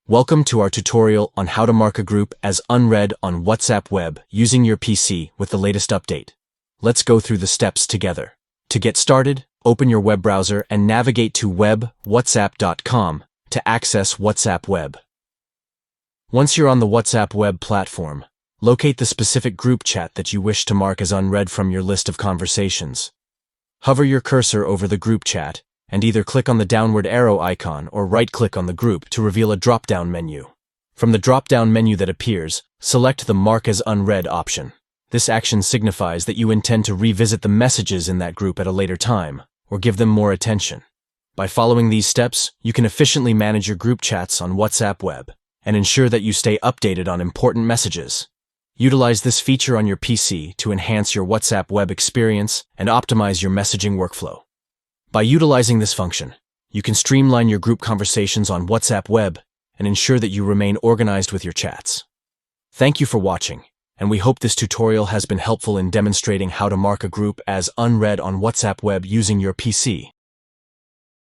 Welcome to our tutorial on how to mark a group as unread on WhatsApp Web using your PC with the latest update. Let's go through the steps together. To get started, open your web browser and navigate to web.whatsapp.com to access WhatsApp Web. Once you're on the WhatsApp Web platform, locate the specific group chat that you wish to mark as unread from your list of conversations. Hover your cursor over the group chat and either click on the downward arrow icon or right-click on the group to reveal a drop-down menu. From the drop-down menu that appears, select the Mark as Unread option. This action signifies that you intend to revisit the messages in that group at a later time, or give them more attention. By following these steps, you can efficiently manage your group chats on WhatsApp Web and ensure that you stay updated on important messages. Utilize this feature on your PC to enhance your WhatsApp Web experience and optimize your messaging workflow. By utilizing this function, you can streamline your group conversations on WhatsApp Web and ensure that you remain organized with your chats. Thank you for watching, and we hope this tutorial has been helpful in demonstrating how to mark a group as unread on WhatsApp Web using your PC.